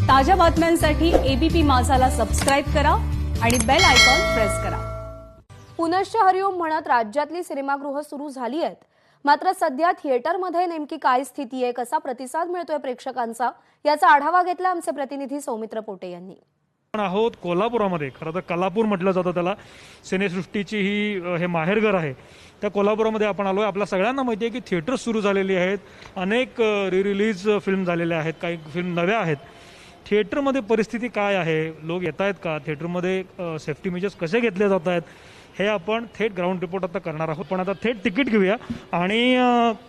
ताज्या बातम्यांसाठी ABP माझाला subscribe करा आणि बेल आयकॉन प्रेस करा। पुनश्च हरिओम म्हणत राज्यातली सिनेमागृह सुरू झाली आहेत, मात्र सध्या थिएटरमध्ये नेमकी काय स्थिती आहे, कसा प्रतिसाद मिळतोय प्रेक्षकांचा, याचा आढावा घेतला आमचे प्रतिनिधी सौमित्र पोटे यांनी। आपण आहोत कोल्हापुरामध्ये। खरं तर कलापूर म्हटलं जातं त्याला, सिनेसृष्टीची ही हे माहेरघर आहे। त्या कोल्हापुरामध्ये आपण आलोय। आपल्या सगळ्यांना माहिती आहे की थिएटर्स सुरू झालेली आहेत, अनेक रिलीज फिल्म झालेल्या आहेत, काही फिल्म नव्या आहेत। थिएटरमध्ये परिस्थिती काय आहे, लोक येत आहेत का, थिएटरमध्ये सेफ्टी मेजर्स कसे घेतले जात आहेत, हे आपण थेट ग्राउंड रिपोर्ट आता करणार आहोत। पण आता थेट तिकीट घेऊया आणि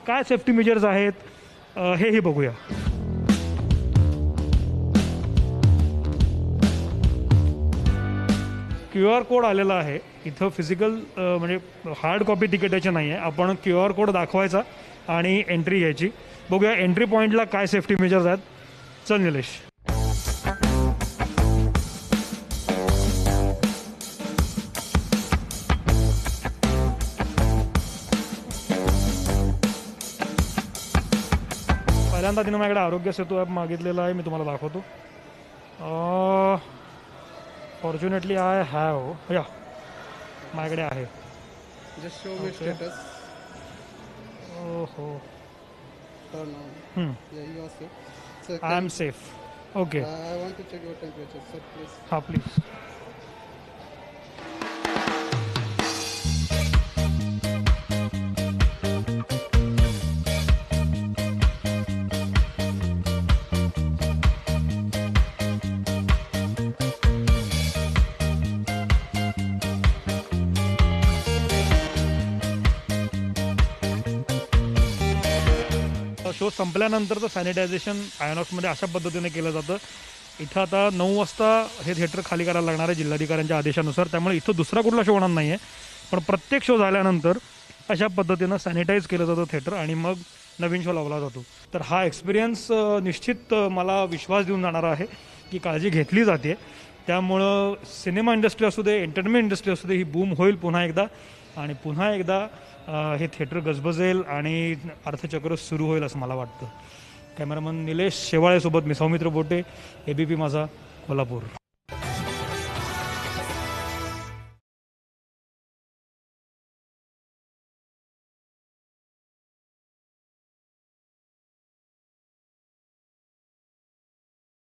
काय सेफ्टी मेजर्स आहेत हेही बघूया। QR कोड आलेला आहे इथं। फिजिकल म्हणजे हार्ड कॉपी तिकीटाची नाही आहे। आपण QR कोड दाखवायचा आणि एंट्री घ्यायची। बघूया एंट्री पॉईंटला काय सेफ्टी मेजर्स आहेत। चल निलेश। पहिल्यांदा तिने माझ्याकडे आरोग्य सेतू ॲप मागितलेला आहे, मी तुम्हाला दाखवतो। फॉर्च्युनेटली आय हॅव, या माझ्याकडे आहे। Just show me status. ओहो, Oh no. Yeah, you are safe. Sir, I am safe. Okay, I want to check your temperature, sir, please. हां प्लीज। शो संपल्यानंतरचं सॅनिटायझेशन आयनॉक्समध्ये अशा पद्धतीने केलं जातं। इथं आता 9 वाजता हे थिएटर खाली करायला लागणार आहे जिल्हाधिकाऱ्यांच्या आदेशानुसार, त्यामुळे इथं दुसरा कुठला शो होणार नाही आहे। पण प्रत्येक शो झाल्यानंतर अशा पद्धतीनं सॅनिटाईज केलं जातं थिएटर आणि मग नवीन शो लावला जातो। तर हा एक्सपिरियन्स निश्चित मला विश्वास देऊन जाणारा आहे की काळजी घेतली जाते। त्यामुळं सिनेमा इंडस्ट्री असू दे, एंटरटेनमेंट इंडस्ट्री असू दे, ही बूम होईल पुन्हा एकदा आणि पुन्हा एकदा हे थिएटर गजबजेल आणि अर्थचक्र सुरू होईल असं मला वाटतं। कॅमेरामन निलेश शेवाळेसोबत मी सौमित्र पोटे, एबीपी माझा, कोल्हापूर।